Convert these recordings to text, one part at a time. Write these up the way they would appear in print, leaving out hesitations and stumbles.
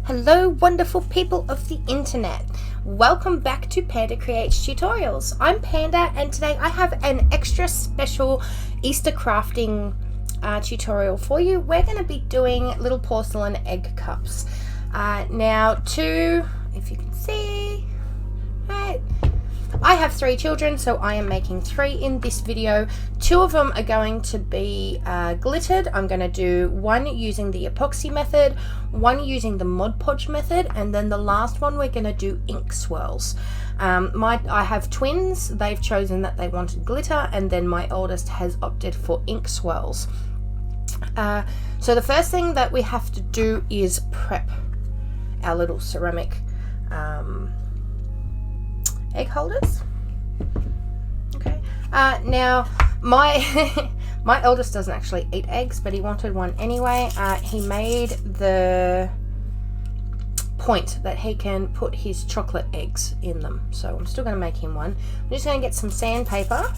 Hello wonderful people of the internet, welcome back to Panda Creates Tutorials. I'm Panda and today I have an extra special Easter crafting tutorial for you. We're going to be doing little porcelain egg cups. Now if you can see, right, I have 3 children, so I am making 3 in this video. 2 of them are going to be glittered. I'm going to do one using the epoxy method, one using the Mod Podge method, and then the last one we're going to do ink swirls. I have twins. They've chosen that they wanted glitter, and then my oldest has opted for ink swirls. So the first thing that we have to do is prep our little ceramic egg holders. Okay. Now my my eldest doesn't actually eat eggs, but he wanted one anyway. He made the point that he can put his chocolate eggs in them, so I'm still going to make him one. I'm just going to get some sandpaper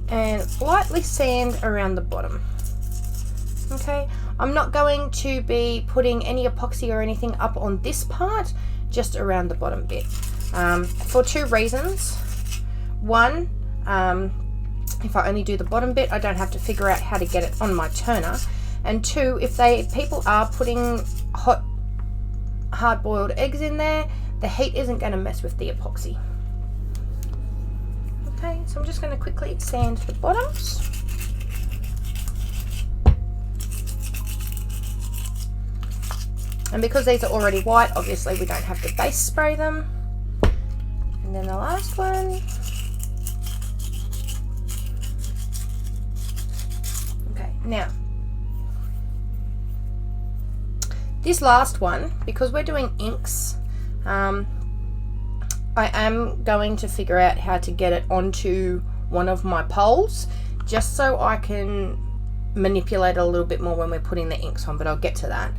and lightly sand around the bottom. Okay, I'm not going to be putting any epoxy or anything up on this part, just around the bottom bit. For 2 reasons. One, if I only do the bottom bit, I don't have to figure out how to get it on my turner. And 2, if people are putting hot hard-boiled eggs in there, the heat isn't going to mess with the epoxy. Okay, so I'm just going to quickly sand the bottoms. And because these are already white, obviously we don't have to base spray them. And then the last one. Okay, now this last one, because we're doing inks, I am going to figure out how to get it onto one of my poles, just so I can manipulate it a little bit more when we're putting the inks on, but I'll get to that.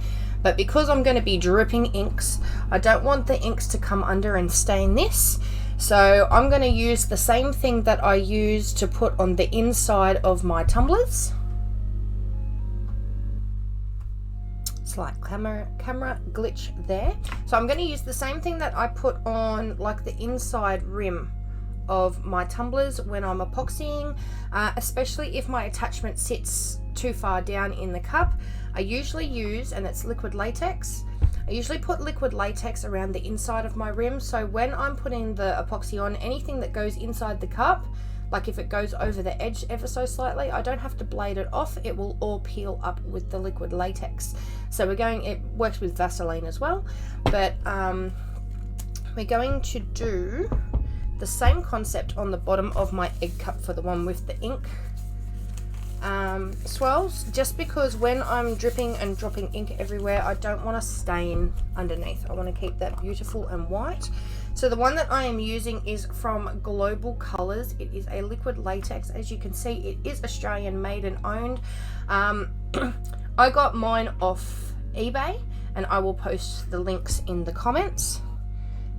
But because I'm going to be dripping inks, I don't want the inks to come under and stain this. So I'm going to use the same thing that I use to put on the inside of my tumblers. Slight camera glitch there. So I'm going to use the same thing that I put on like the inside rim of my tumblers when I'm epoxying, especially if my attachment sits too far down in the cup. I usually use, and it's liquid latex, I usually put liquid latex around the inside of my rim, so when I'm putting the epoxy on, anything that goes inside the cup, like if it goes over the edge ever so slightly, I don't have to blade it off, it will all peel up with the liquid latex. So it works with Vaseline as well, but we're going to do the same concept on the bottom of my egg cup for the one with the ink swirls, just because when I'm dripping and dropping ink everywhere, I don't want to stain underneath. I want to keep that beautiful and white. So the one that I am using is from Global Colours. It is a liquid latex. As you can see, it is Australian made and owned. I got mine off eBay, and I will post the links in the comments.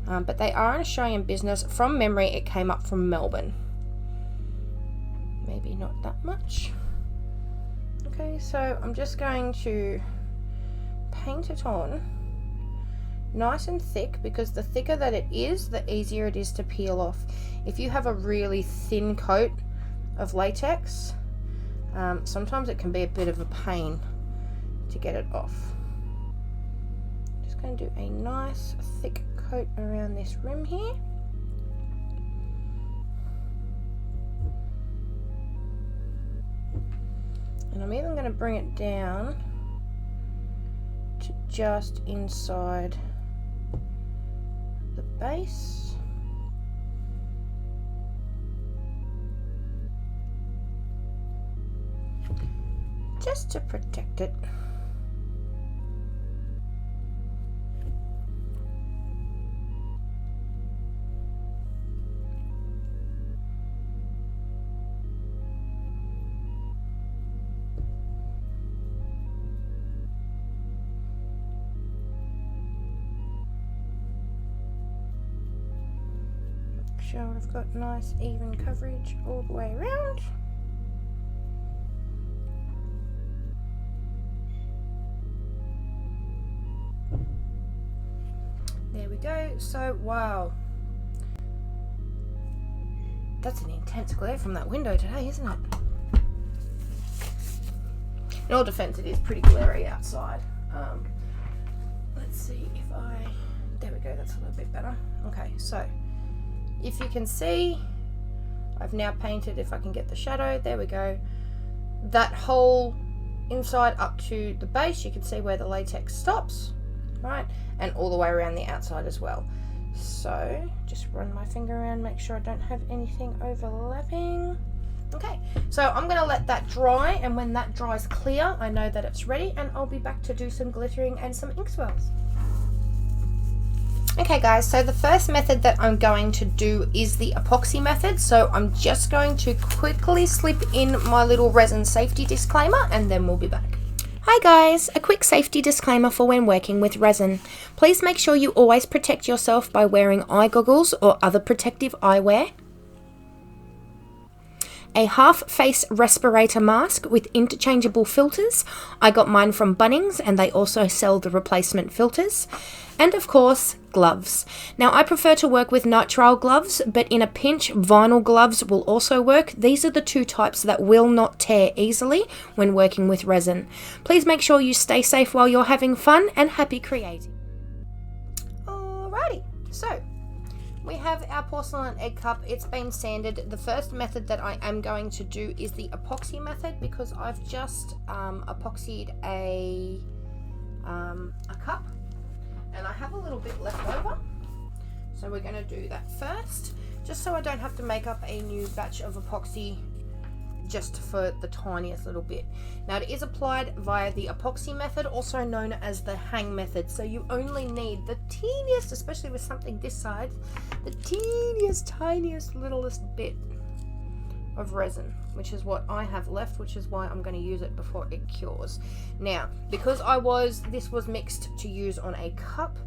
But they are an Australian business. From memory, it came up from Melbourne. Maybe not that much. Okay, so I'm just going to paint it on nice and thick, because the thicker that it is, the easier it is to peel off. If you have a really thin coat of latex, sometimes it can be a bit of a pain to get it off. Just going to do a nice thick coat around this rim here. And I'm even going to bring it down to just inside the base. Just to protect it. Sure I've got nice even coverage all the way around. There we go. So, wow. That's an intense glare from that window today, isn't it? In all defense, it is pretty glary outside. Let's see if I... There we go, that's a little bit better. Okay, so if you can see, I've now painted, if I can get the shadow, there we go. That whole inside up to the base, you can see where the latex stops, right? And all the way around the outside as well. So just run my finger around, make sure I don't have anything overlapping. Okay, so I'm going to let that dry, and when that dries clear, I know that it's ready, and I'll be back to do some glittering and some ink swirls. Okay guys, so the first method that I'm going to do is the epoxy method. So I'm just going to quickly slip in my little resin safety disclaimer, and then we'll be back. Hi guys, a quick safety disclaimer for when working with resin. Please make sure you always protect yourself by wearing eye goggles or other protective eyewear. A half-face respirator mask with interchangeable filters. I got mine from Bunnings, and they also sell the replacement filters. And of course, gloves. Now I prefer to work with nitrile gloves, but in a pinch, vinyl gloves will also work. These are the two types that will not tear easily when working with resin. Please make sure you stay safe while you're having fun, and happy creating. Alrighty, so we have our porcelain egg cup. It's been sanded. The first method that I am going to do is the epoxy method, because I've just epoxied a cup, and I have a little bit left over. So we're going to do that first, just so I don't have to make up a new batch of epoxy just for the tiniest little bit. Now it is applied via the epoxy method, also known as the hang method. So you only need the teeniest, especially with something this size, the teeniest, tiniest, littlest bit of resin, which is what I have left, which is why I'm going to use it before it cures. Now, because this was mixed to use on a cup,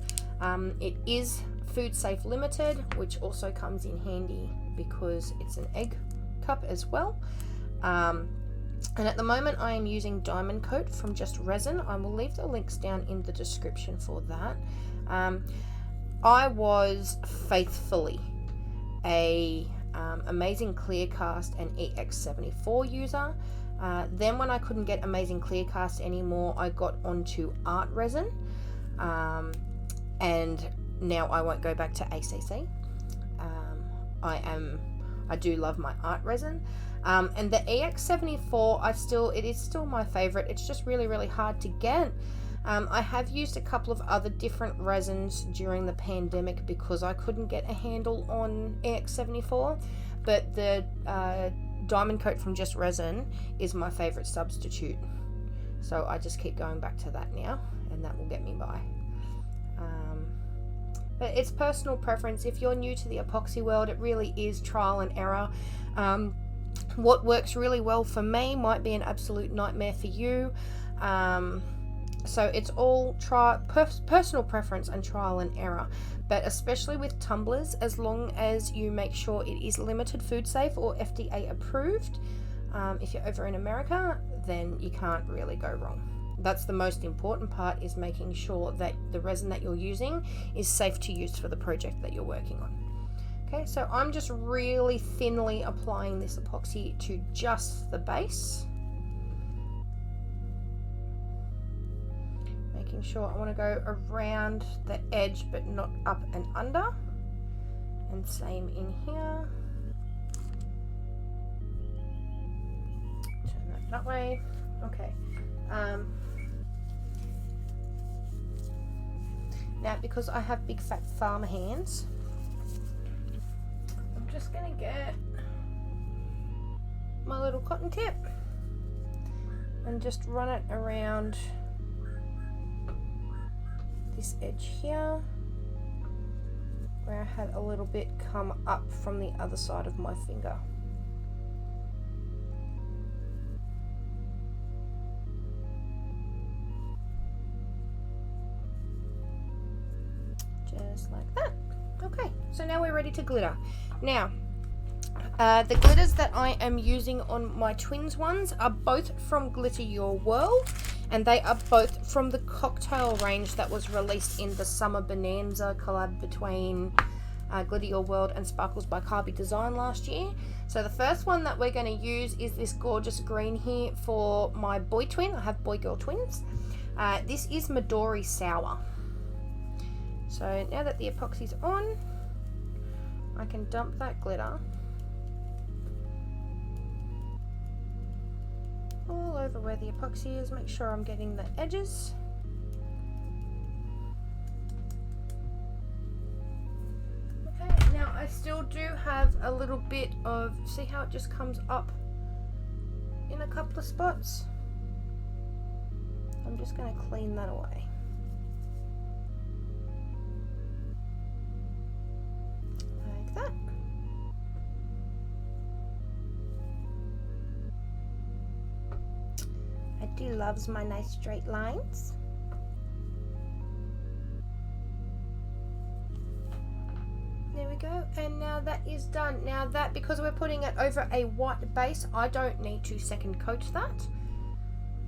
it is food safe limited, which also comes in handy because it's an egg cup as well. And at the moment I am using Diamond Cote from Just Resin. I will leave the links down in the description for that. I was faithfully a Amazing Clearcast and EX74 user. Then when I couldn't get Amazing Clearcast anymore, I got onto Art Resin, and now I won't go back to ACC. I do love my Art Resin. And the EX74, it is still my favorite. It's just really, really hard to get. I have used a couple of other different resins during the pandemic because I couldn't get a handle on EX74, but the Diamond Coat from Just Resin is my favorite substitute. So I just keep going back to that now, and that will get me by. But it's personal preference. If you're new to the epoxy world, it really is trial and error. What works really well for me might be an absolute nightmare for you. So it's all personal preference and trial and error. But especially with tumblers, as long as you make sure it is limited food safe or FDA approved, if you're over in America, then you can't really go wrong. That's the most important part, is making sure that the resin that you're using is safe to use for the project that you're working on. Okay, so I'm just really thinly applying this epoxy to just the base. Making sure I want to go around the edge but not up and under. And same in here. Turn that way. Okay. Now, because I have big fat farmer hands, I'm just going to get my little cotton tip and just run it around this edge here, where I had a little bit come up from the other side of my finger. Just like that. Okay, so now we're ready to glitter. Now, the glitters that I am using on my twins ones are both from Glitter Your World, and they are both from the cocktail range that was released in the Summer Bonanza collab between Glitter Your World and Sparkles by Carby Design last year. So the first one that we're going to use is this gorgeous green here for my boy twin. I have boy-girl twins. This is Midori Sour. So now that the epoxy's on, I can dump that glitter all over where the epoxy is. Make sure I'm getting the edges. Now I still do have a little bit of, see how it just comes up in a couple of spots? I'm just going to clean that away. Like that. Eddie loves my nice straight lines. There we go, and now that is done. Now that, because we're putting it over a white base, I don't need to second coat that.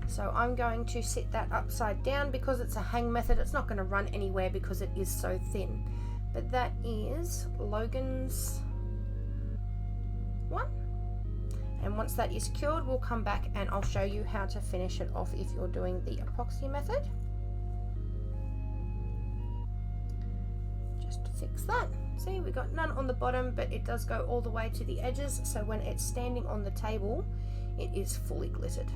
So I'm going to sit that upside down. Because it's a hang method, it's not going to run anywhere because it is so thin. But that is Logan's one. And once that is cured, we'll come back and I'll show you how to finish it off if you're doing the epoxy method. Just to fix that. See, we got none on the bottom, but it does go all the way to the edges, so when it's standing on the table, it is fully glittered.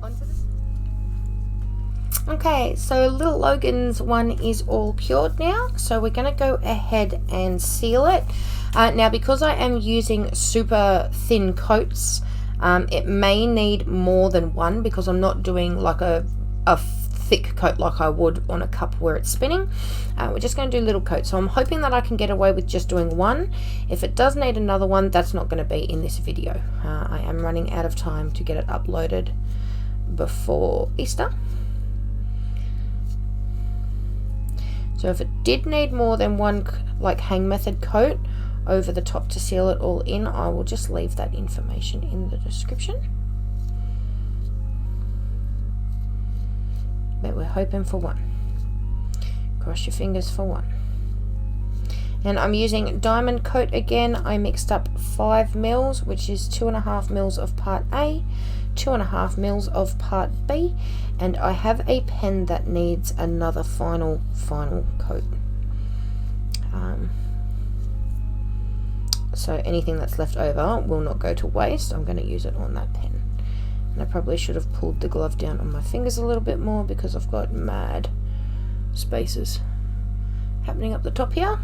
Onto this. Okay, so little Logan's one is all cured now, so we're going to go ahead and seal it. Now, because I am using super thin coats, it may need more than one, because I'm not doing like a thick coat like I would on a cup where it's spinning. We're just going to do little coats, so I'm hoping that I can get away with just doing one. If it does need another one, that's not going to be in this video. I am running out of time to get it uploaded before Easter. So if it did need more than one like hang method coat over the top to seal it all in, I will just leave that information in the description. But we're hoping for one. Cross your fingers for one. And I'm using diamond coat again. I mixed up 5 mils, which is 2.5 mils of part A, 2.5 mils of part B, and I have a pen that needs another final coat. So anything that's left over will not go to waste. I'm going to use it on that pen. And I probably should have pulled the glove down on my fingers a little bit more because I've got mad spaces happening up the top here.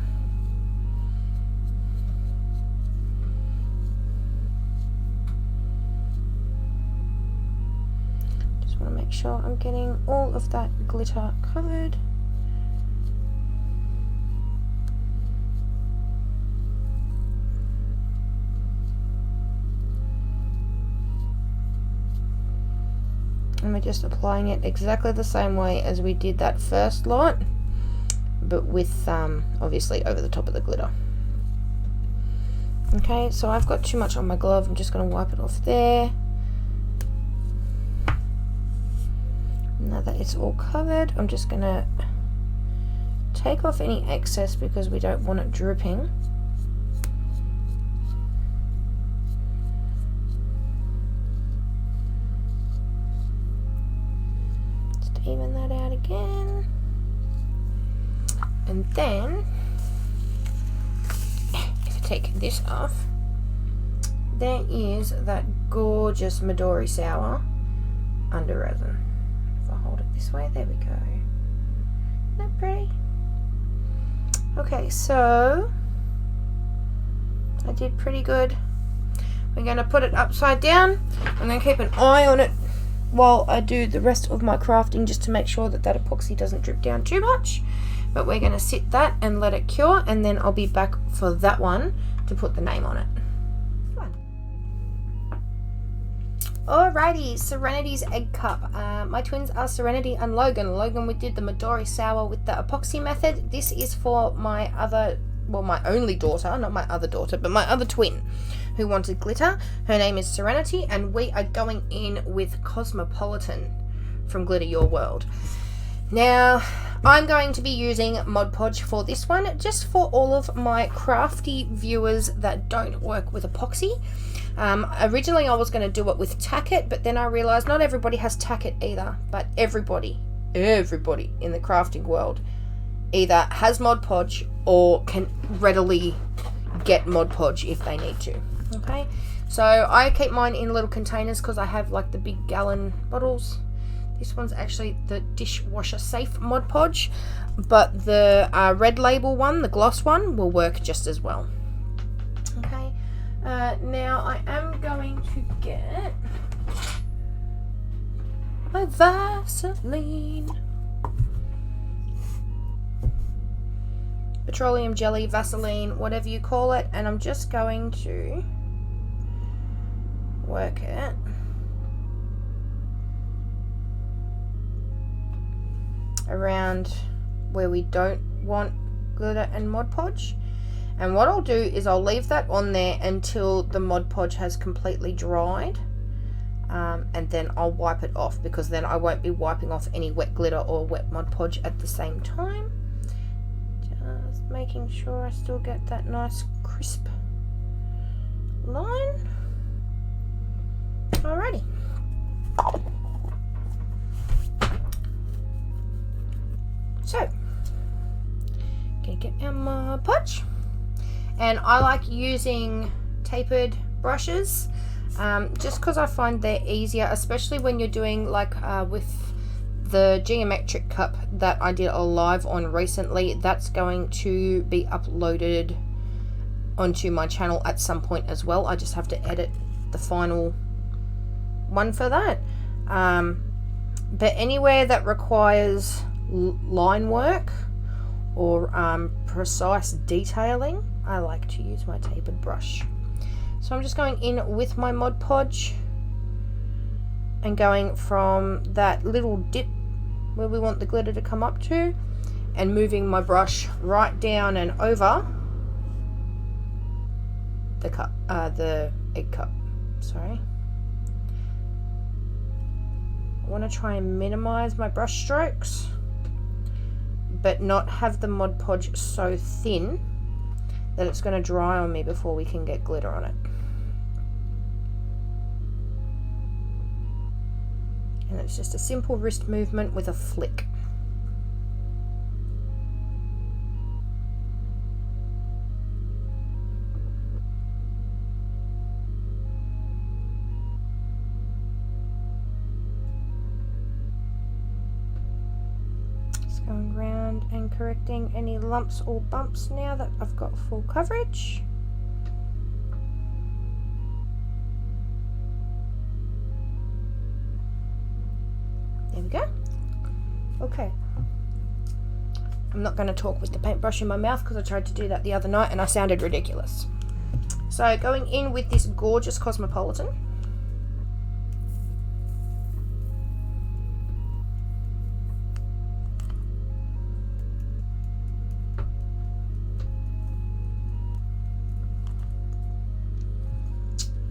Just want to make sure I'm getting all of that glitter covered. And we're just applying it exactly the same way as we did that first lot, but with obviously over the top of the glitter. Okay, so I've got too much on my glove. I'm just going to wipe it off there. Now that it's all covered, I'm just going to take off any excess because we don't want it dripping. Even that out again, and then if I take this off, there is that gorgeous Midori Sour under resin. If I hold it this way, there we go. Isn't that pretty? Okay, so I did pretty good. We're going to put it upside down. I'm going to keep an eye on it while I do the rest of my crafting, just to make sure that that epoxy doesn't drip down too much. But we're going to sit that and let it cure, and then I'll be back for that one to put the name on it. Alrighty, Serenity's egg cup. My twins are Serenity and Logan. Logan, we did the Midori Sour with the epoxy method. This is for my other well, my only daughter, not my other daughter, but my other twin, who wanted glitter. Her name is Serenity, and we are going in with Cosmopolitan from Glitter Your World. Now, I'm going to be using Mod Podge for this one, just for all of my crafty viewers that don't work with epoxy. Originally I was going to do it with Tack-It, but then I realised not everybody has Tack-It either, but everybody in the crafting world either has Mod Podge or can readily get Mod Podge if they need to. Okay, so I keep mine in little containers because I have like the big gallon bottles. This one's actually the dishwasher safe Mod Podge, but the red label one, the gloss one, will work just as well. Okay, now I am going to get my Vaseline. Petroleum jelly, Vaseline, whatever you call it, and I'm just going to work it around where we don't want glitter and Mod Podge. And what I'll do is I'll leave that on there until the Mod Podge has completely dried, and then I'll wipe it off, because then I won't be wiping off any wet glitter or wet Mod Podge at the same time. Just making sure I still get that nice crisp line. Alrighty. So, gonna get our Mod Podge, and I like using tapered brushes, just because I find they're easier, especially when you're doing like with the geometric cup that I did a live on recently. That's going to be uploaded onto my channel at some point as well. I just have to edit the final one for that. But anywhere that requires line work or precise detailing, I like to use my tapered brush. So I'm just going in with my Mod Podge and going from that little dip where we want the glitter to come up to, and moving my brush right down and over the cup, the egg cup. Sorry. I want to try and minimize my brush strokes, but not have the Mod Podge so thin that it's going to dry on me before we can get glitter on it. And it's just a simple wrist movement with a flick. Just going around and correcting any lumps or bumps now that I've got full coverage. There we go. Okay. I'm not going to talk with the paintbrush in my mouth because I tried to do that the other night and I sounded ridiculous. So going in with this gorgeous Cosmopolitan.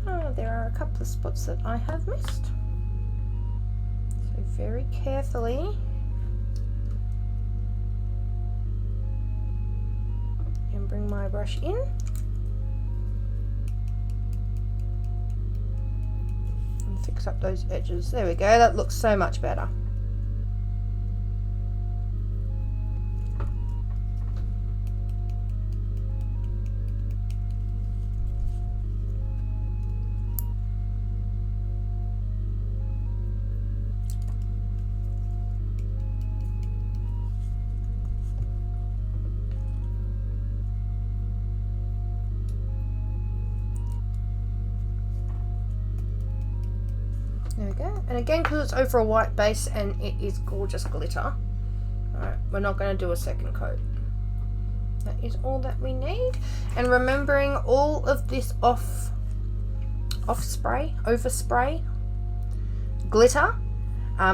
Oh, there are a couple of spots that I have missed. Very carefully and bring my brush in and fix up those edges. There we go, that looks so much better. There we go. And again, because it's over a white base and it is gorgeous glitter, alright, we're not going to do a second coat. That is all that we need. And remembering all of this overspray glitter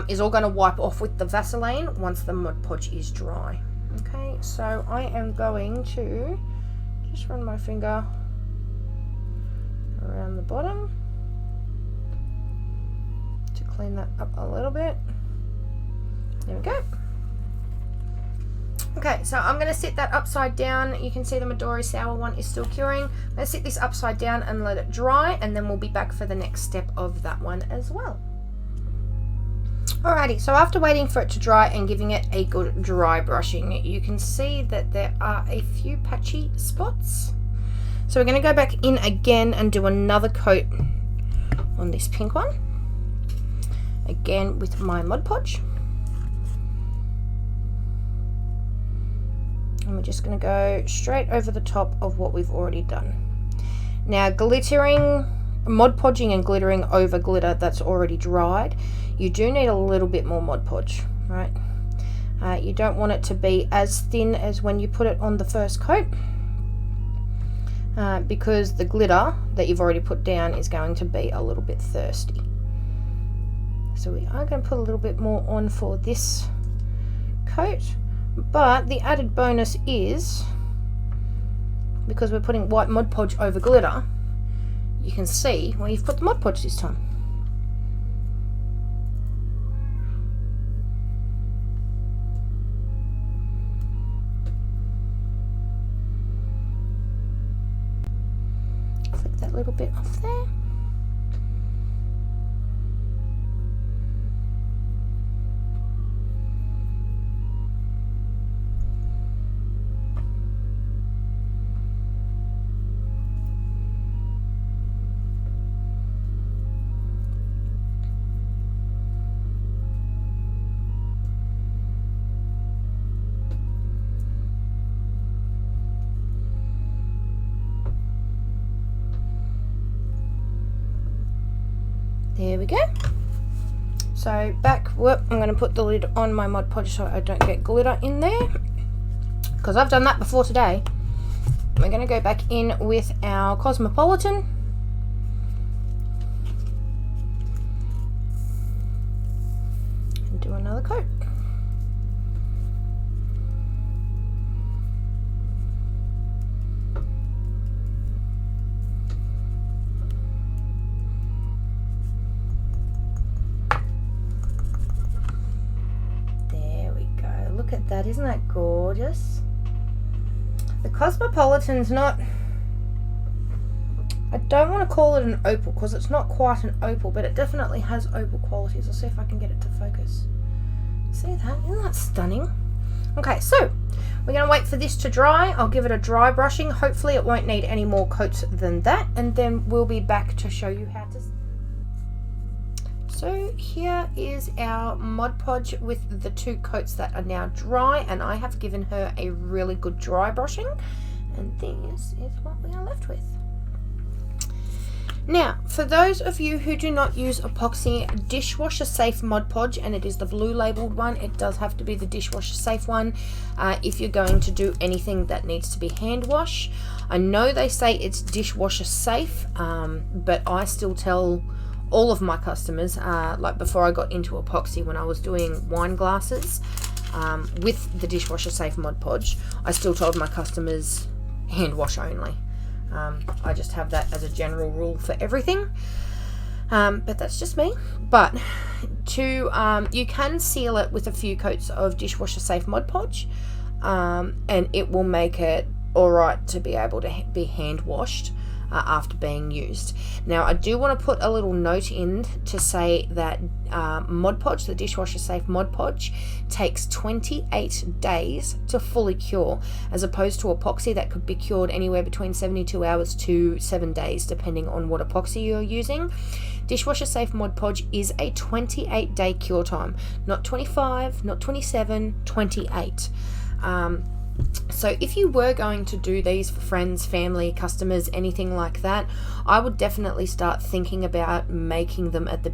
is all going to wipe off with the Vaseline once the Mod Podge is dry. Okay, so I am going to just run my finger around the bottom to clean that up a little bit. There we go. Okay, so I'm going to sit that upside down. You can see the Midori Sour one is still curing. I'm going to sit this upside down and let it dry, and then we'll be back for the next step of that one as well. Alrighty, so after waiting for it to dry and giving it a good dry brushing, you can see that there are a few patchy spots. So we're going to go back in again and do another coat on this pink one. Again with my Mod Podge. And we're just going to go straight over the top of what we've already done. Now, glittering, Mod Podging and glittering over glitter that's already dried, you do need a little bit more Mod Podge, right? You don't want it to be as thin as when you put it on the first coat, because the glitter that you've already put down is going to be a little bit thirsty. So we are going to put a little bit more on for this coat. But the added bonus is, because we're putting white Mod Podge over glitter, you can see where you've put the Mod Podge this time. Flick that little bit off there. There we go. So back, I'm going to put the lid on my Mod Podge so I don't get glitter in there, because I've done that before today. We're going to go back in with our Cosmopolitan. And do another coat. Look at that, isn't that gorgeous? The Cosmopolitan's not, I don't want to call it an opal because it's not quite an opal, but it definitely has opal qualities. I'll see if I can get it to focus. See that? Isn't that stunning? Okay, so we're going to wait for this to dry. I'll give it a dry brushing. Hopefully it won't need any more coats than that, and then we'll be back to show you how to. So here is our Mod Podge with the two coats that are now dry, and I have given her a really good dry brushing, and this is what we are left with. Now, for those of you who do not use epoxy, dishwasher safe Mod Podge, and it is the blue labeled one, it does have to be the dishwasher safe one if you're going to do anything that needs to be hand wash. I know they say it's dishwasher safe, but I still tell all of my customers, like before I got into epoxy, when I was doing wine glasses with the dishwasher safe Mod Podge, I still told my customers hand wash only. I just have that as a general rule for everything, but that's just me. But you can seal it with a few coats of dishwasher safe Mod Podge, and it will make it alright to be able to be hand washed after being used. Now, I do want to put a little note in to say that Mod Podge, the dishwasher safe Mod Podge, takes 28 days to fully cure, as opposed to epoxy that could be cured anywhere between 72 hours to 7 days, depending on what epoxy you're using. Dishwasher safe Mod Podge is a 28-day cure time, not 25, not 27, 28. So if you were going to do these for friends, family, customers, anything like that, I would definitely start thinking about making them at the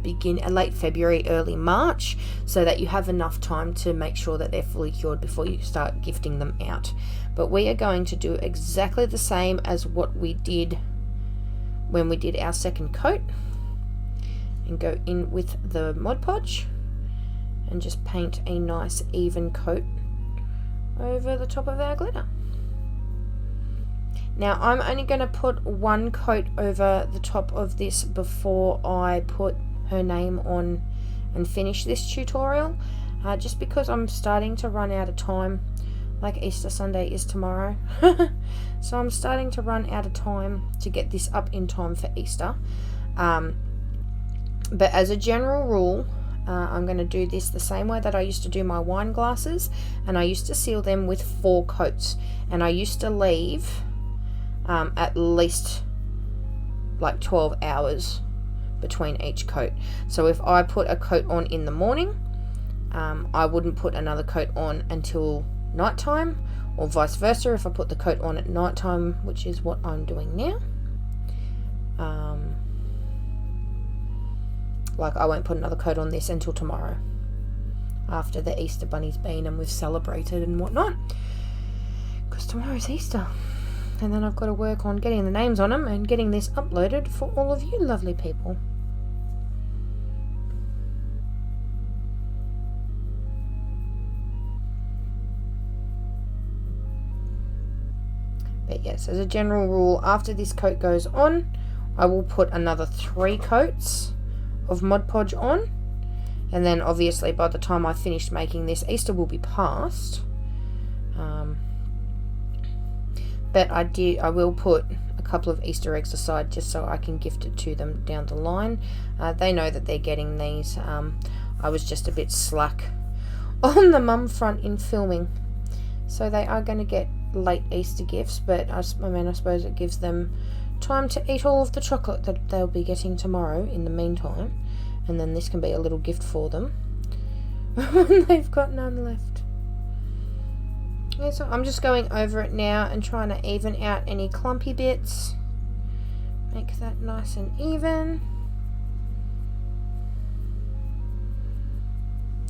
late February, early March, so that you have enough time to make sure that they're fully cured before you start gifting them out. But we are going to do exactly the same as what we did when we did our second coat, and go in with the Mod Podge and just paint a nice even coat over the top of our glitter. Now I'm only going to put one coat over the top of this before I put her name on and finish this tutorial, just because I'm starting to run out of time. Like Easter Sunday is tomorrow. So I'm starting to run out of time to get this up in time for Easter. But as a general rule, I'm going to do this the same way that I used to do my wine glasses, and I used to seal them with 4 coats, and I used to leave at least like 12 hours between each coat. So if I put a coat on in the morning, I wouldn't put another coat on until nighttime, or vice versa if I put the coat on at nighttime, which is what I'm doing now. Like I won't put another coat on this until tomorrow, after the Easter bunny's been and we've celebrated and whatnot, because tomorrow's Easter, and then I've got to work on getting the names on them and getting this uploaded for all of you lovely people. But yes, as a general rule, after this coat goes on, I will put another 3 coats of Mod Podge on, and then obviously by the time I finished making this, Easter will be past. But I will put a couple of Easter eggs aside just so I can gift it to them down the line. They know that they're getting these. I was just a bit slack on the mum front in filming, so they are going to get late Easter gifts, but I suppose it gives them time to eat all of the chocolate that they'll be getting tomorrow in the meantime, and then this can be a little gift for them when they've got none left. Yeah, so I'm just going over it now and trying to even out any clumpy bits, make that nice and even.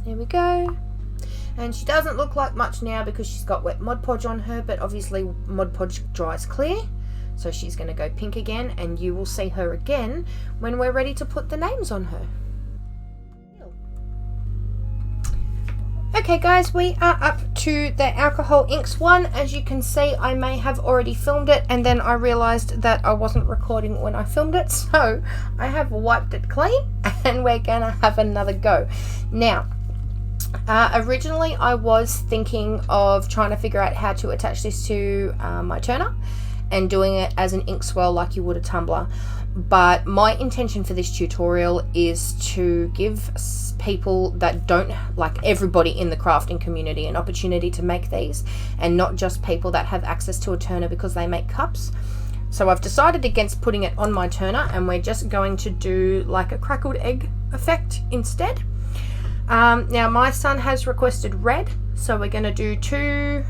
There we go. And she doesn't look like much now because she's got wet Mod Podge on her, but obviously Mod Podge dries clear, so she's going to go pink again, and you will see her again when we're ready to put the names on her. Okay guys, we are up to the alcohol inks one. As you can see, I may have already filmed it, and then I realized that I wasn't recording when I filmed it, so I have wiped it clean and we're gonna have another go. Now, originally I was thinking of trying to figure out how to attach this to my turner and doing it as an ink swell like you would a tumbler, but my intention for this tutorial is to give people that don't, like everybody in the crafting community, an opportunity to make these, and not just people that have access to a turner because they make cups. So I've decided against putting it on my turner, and we're just going to do like a crackled egg effect instead. Now my son has requested red, so we're going to do 2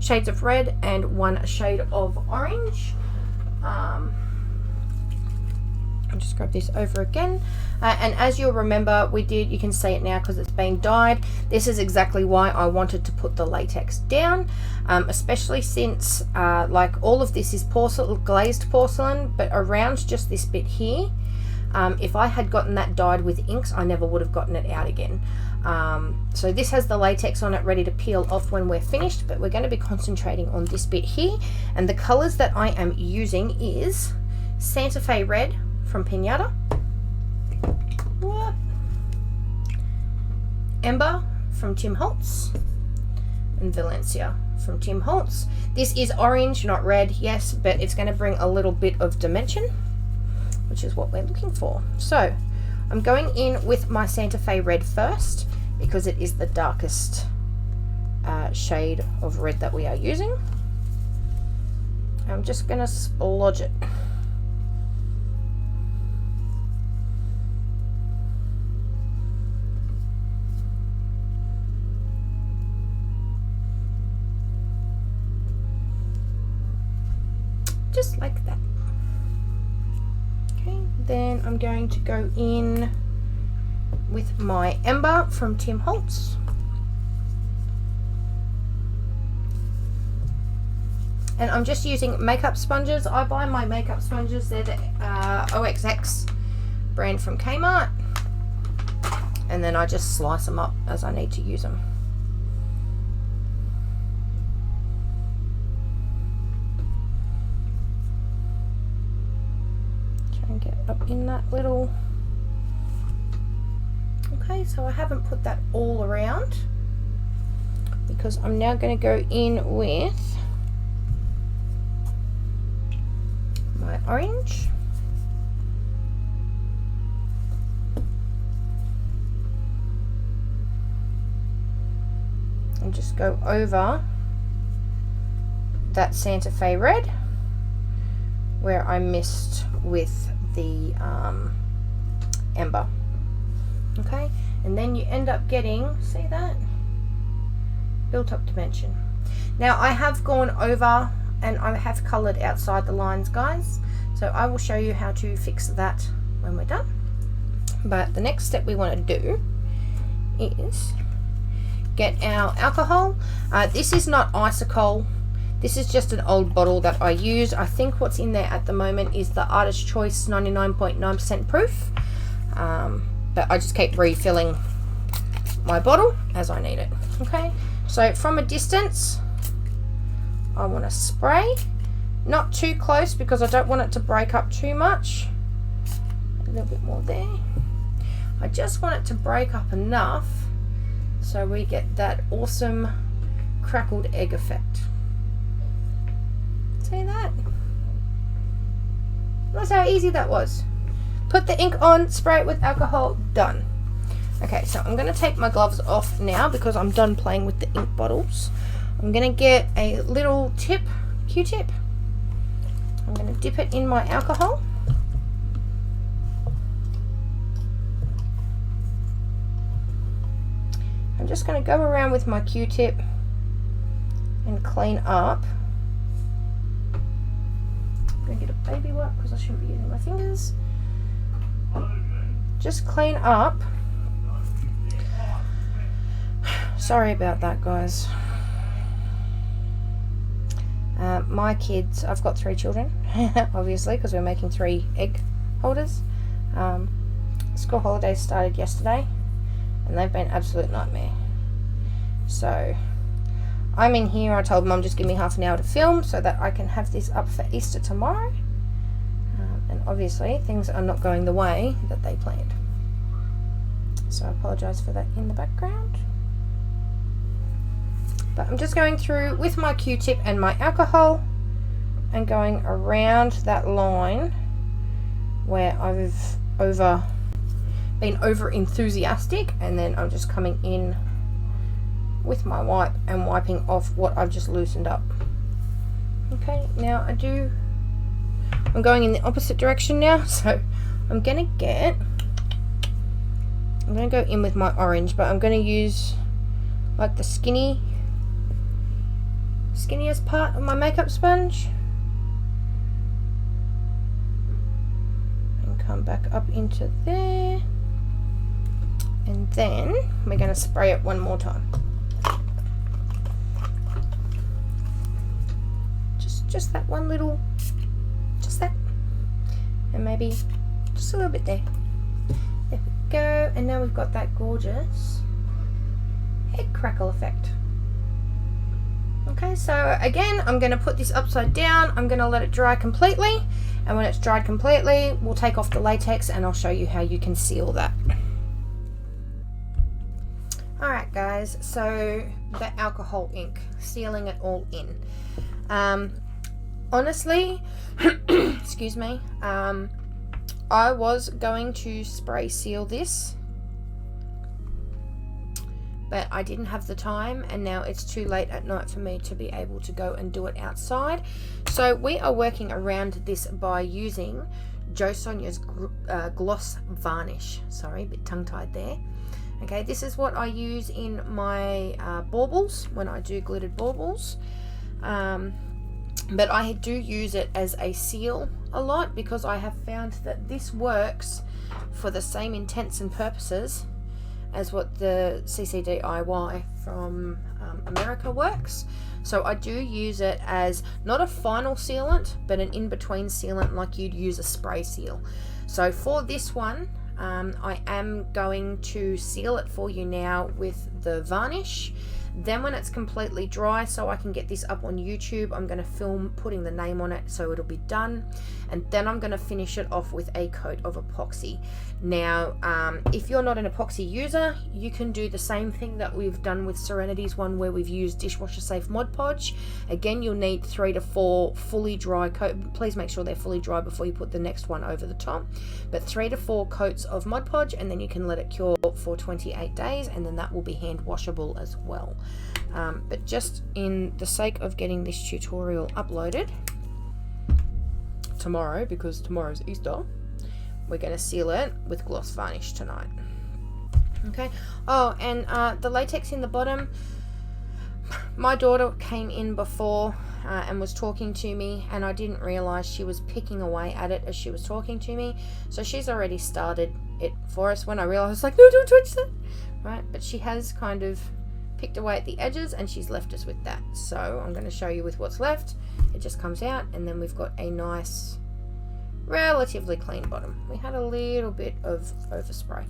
shades of red and 1 shade of orange. I'll just grab this over again, and as you'll remember, you can see it now because it's been dyed. This is exactly why I wanted to put the latex down, especially since like all of this is glazed porcelain, but around just this bit here, if I had gotten that dyed with inks, I never would have gotten it out again. So this has the latex on it ready to peel off when we're finished, but we're going to be concentrating on this bit here, and the colors that I am using is Santa Fe Red from Pinata, Ember from Tim Holtz, and Valencia from Tim Holtz. This is orange, not red, yes, but it's going to bring a little bit of dimension, which is what we're looking for. So I'm going in with my Santa Fe Red first because it is the darkest shade of red that we are using. I'm just going to splodge it. Just like that. Okay, then I'm going to go in with my Ember from Tim Holtz. And I'm just using makeup sponges. I buy my makeup sponges, they're the OXX brand from Kmart. And then I just slice them up as I need to use them. up in that little. Okay, so I haven't put that all around because I'm now going to go in with my orange. And just go over that Santa Fe red where I missed with the Ember. Okay, and then you end up getting, see that? Built up dimension. Now I have gone over and I have coloured outside the lines, guys, so I will show you how to fix that when we're done. But the next step we want to do is get our alcohol. This is not isocol, this is just an old bottle that I use. I think what's in there at the moment is the Artist Choice 99.9% proof, but I just keep refilling my bottle as I need it. Okay, so from a distance I want to spray, not too close because I don't want it to break up too much. A little bit more there. I just want it to break up enough so we get that awesome crackled egg effect. See that? That's how easy that was. Put the ink on, spray it with alcohol, done. Okay, so I'm going to take my gloves off now because I'm done playing with the ink bottles. I'm going to get a little Q-tip. I'm going to dip it in my alcohol. I'm just going to go around with my Q-tip and clean up. I'm going to get a baby wipe because I shouldn't be using my fingers. Just clean up. Sorry about that, guys. My kids, I've got 3 children, obviously, because we're making 3 egg holders. School holidays started yesterday, and they've been an absolute nightmare. So I'm in here. I told Mum just give me half an hour to film so that I can have this up for Easter tomorrow. And obviously things are not going the way that they planned. So I apologise for that in the background. But I'm just going through with my Q-tip and my alcohol and going around that line where I've been over enthusiastic, and then I'm just coming in with my wipe and wiping off what I've just loosened up. Okay, now I'm going in the opposite direction now, so I'm gonna go in with my orange, but I'm gonna use like the skinniest part of my makeup sponge and come back up into there, and then we're going to spray it one more time. Just that one little, just that, and maybe just a little bit there. There we go, and now we've got that gorgeous egg crackle effect. Okay, so again, I'm going to put this upside down. I'm going to let it dry completely, and when it's dried completely, we'll take off the latex and I'll show you how you can seal that. Alright guys, so the alcohol ink, sealing it all in. Honestly, excuse me, I was going to spray seal this, but I didn't have the time, and now it's too late at night for me to be able to go and do it outside. So we are working around this by using Jo Sonia's gloss varnish. Sorry, a bit tongue-tied there. Okay, this is what I use in my baubles when I do glittered baubles. But I do use it as a seal a lot because I have found that this works for the same intents and purposes as what the CCDIY from America works. So I do use it as not a final sealant, but an in-between sealant like you'd use a spray seal. So for this one, I am going to seal it for you now with the varnish. Then when it's completely dry, so I can get this up on YouTube, I'm going to film putting the name on it so it'll be done. And then I'm going to finish it off with a coat of epoxy. Now, if you're not an epoxy user, you can do the same thing that we've done with Serenity's one, where we've used dishwasher safe Mod Podge. Again, you'll need 3 to 4 fully dry coat. Please make sure they're fully dry before you put the next one over the top. But 3 to 4 coats of Mod Podge, and then you can let it cure for 28 days, and then that will be hand washable as well. But just in the sake of getting this tutorial uploaded tomorrow, because tomorrow's Easter, we're going to seal it with gloss varnish tonight. Okay. Oh, and the latex in the bottom, my daughter came in before and was talking to me, and I didn't realize she was picking away at it as she was talking to me. So she's already started it for us. When I realized, I was like, no, don't touch that. Right. But she has kind of picked away at the edges, and she's left us with that. So I'm going to show you with what's left. It just comes out, and then we've got a nice, relatively clean bottom. We had a little bit of overspray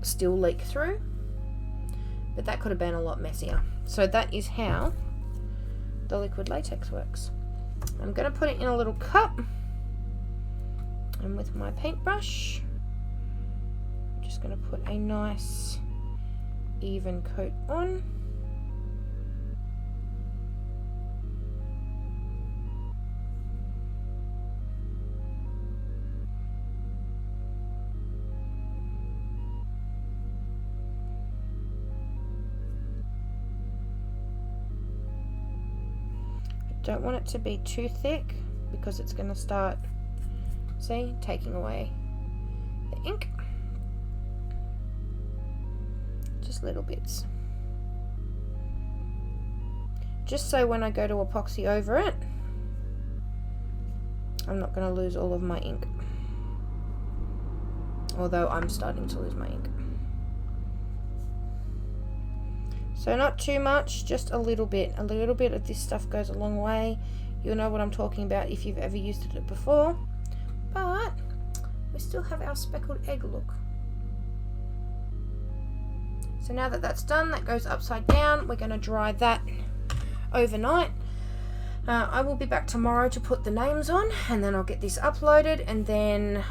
still leak through, but that could have been a lot messier. So that is how the liquid latex works. I'm going to put it in a little cup, and with my paintbrush, I'm just going to put a nice even coat on. Don't want it to be too thick, because it's going to start, see, taking away the ink. Just little bits. Just so when I go to epoxy over it, I'm not going to lose all of my ink. Although I'm starting to lose my ink. So not too much, just a little bit. A little bit of this stuff goes a long way. You'll know what I'm talking about if you've ever used it before. But we still have our speckled egg look. So now that that's done, that goes upside down. We're going to dry that overnight. I will be back tomorrow to put the names on, and then I'll get this uploaded, and then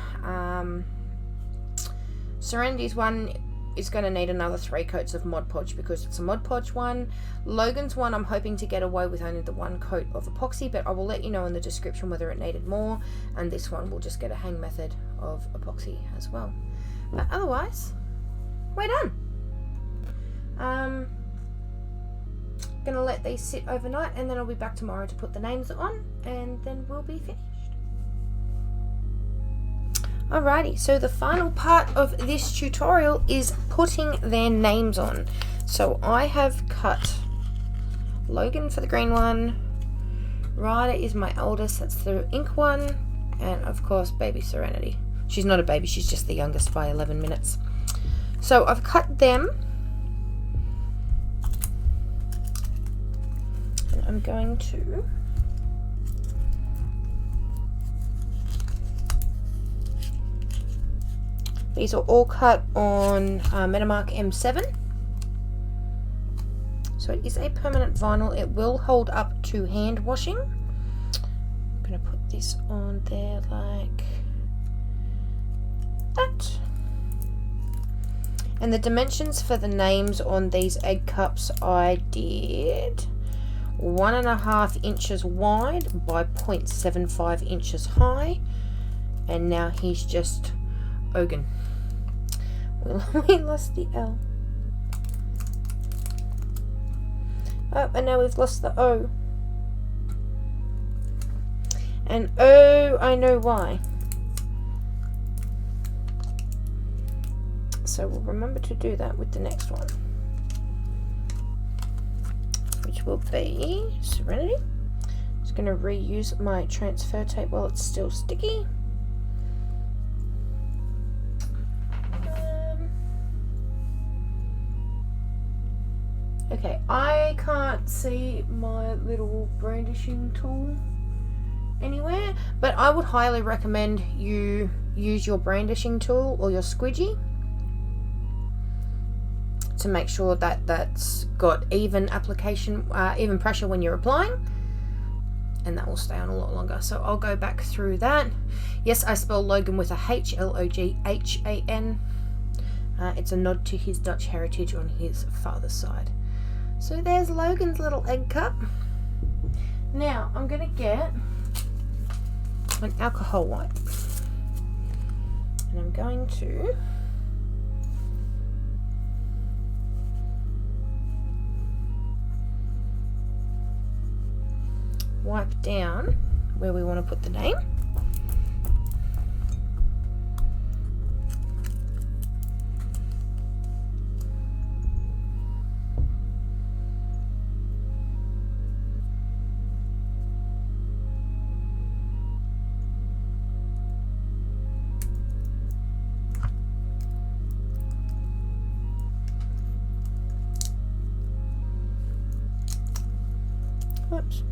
Serenity's one is going to need another 3 coats of Mod Podge, because it's a Mod Podge one. Logan's one, I'm hoping to get away with only the 1 coat of epoxy, but I will let you know in the description whether it needed more, and this one will just get a hang method of epoxy as well. But otherwise, we're done. Gonna let these sit overnight, and then I'll be back tomorrow to put the names on, and then we'll be finished. Alrighty, so the final part of this tutorial is putting their names on. So I have cut Logan for the green one, Ryder is my eldest, that's the ink one, and of course baby Serenity. She's not a baby, she's just the youngest by 11 minutes. So I've cut them, and I'm going to these are all cut on Metamark M7. So it is a permanent vinyl. It will hold up to hand washing. I'm going to put this on there like that. And the dimensions for the names on these egg cups, I did 1.5 inches wide by 0.75 inches high. And now he's just Ogan. We lost the L. Oh, and now we've lost the O. And oh, I know why. So we'll remember to do that with the next one, which will be Serenity. Just going to reuse my transfer tape while it's still sticky. Okay, I can't see my little brandishing tool anywhere, but I would highly recommend you use your brandishing tool or your squidgy to make sure that that's got even application, even pressure when you're applying, and that will stay on a lot longer. So I'll go back through that. Yes, I spell Logan with a H, Loghan. It's a nod to his Dutch heritage on his father's side. So there's Logan's little egg cup. Now I'm going to get an alcohol wipe, and I'm going to wipe down where we want to put the name. Whoops.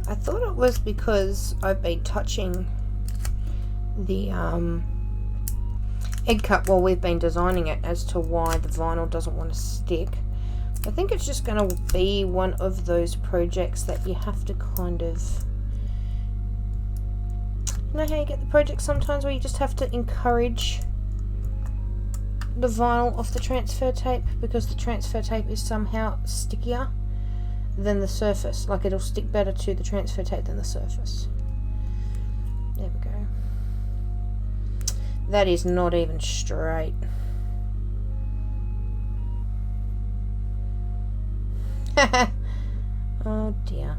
I thought it was because I've been touching the egg cup while we've been designing it as to why the vinyl doesn't want to stick. I think it's just going to be one of those projects that you have to kind of, you know how you get the projects sometimes where you just have to encourage the vinyl off the transfer tape, because the transfer tape is somehow stickier than the surface. Like, it'll stick better to the transfer tape than the surface. There we go. That is not even straight. Oh dear.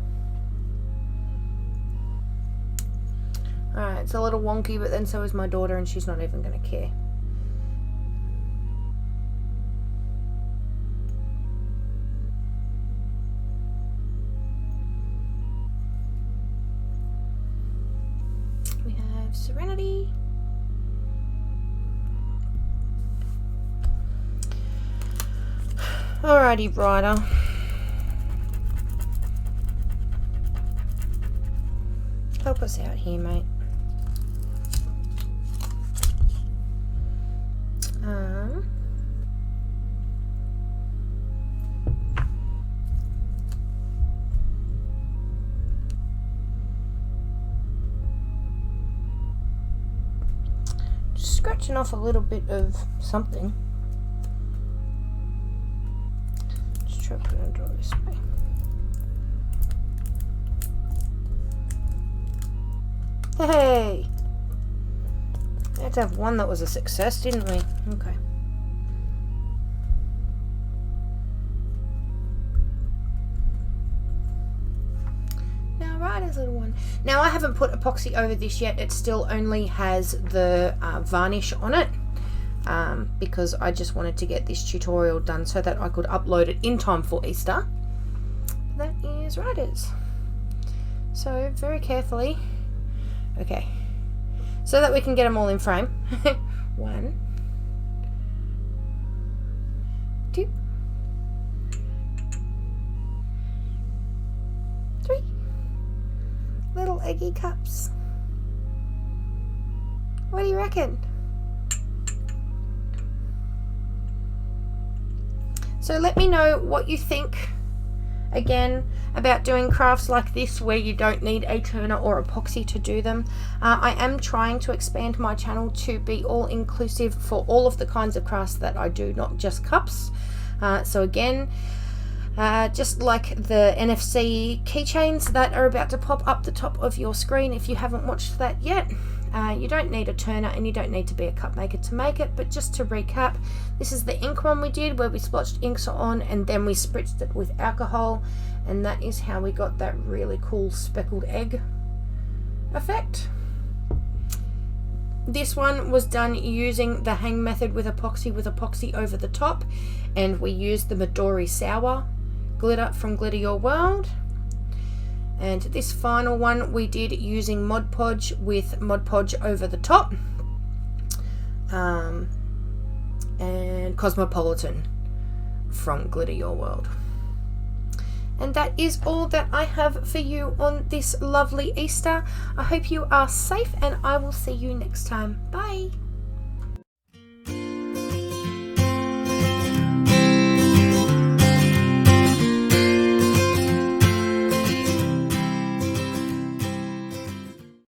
Alright, it's a little wonky, but then so is my daughter, and she's not even going to care. We have Serenity. Alrighty, Ryder. Help us out here, mate. Just scratching off a little bit of something. Try to put it under this way. Hey! We had to have one that was a success, didn't we? Okay. Now, Ryder's little one. Now, I haven't put epoxy over this yet. It still only has the varnish on it. Because I just wanted to get this tutorial done so that I could upload it in time for Easter. That is Ryder's. So very carefully, okay, so that we can get them all in frame. 1, 2, 3 little eggy cups. What do you reckon? So let me know what you think, again, about doing crafts like this where you don't need a turner or epoxy to do them. I am trying to expand my channel to be all inclusive for all of the kinds of crafts that I do, not just cups. So again, just like the NFC keychains that are about to pop up the top of your screen, if you haven't watched that yet, you don't need a turner and you don't need to be a cup maker to make it. But just to recap, this is the ink one we did where we splotched inks on and then we spritzed it with alcohol, and that is how we got that really cool speckled egg effect. This one was done using the hang method with epoxy over the top, and we used the Midori Sour glitter from Glitter Your World. And this final one we did using Mod Podge with Mod Podge over the top, and Cosmopolitan from Glitter Your World. And that is all that I have for you on this lovely Easter. I hope you are safe, and I will see you next time. Bye.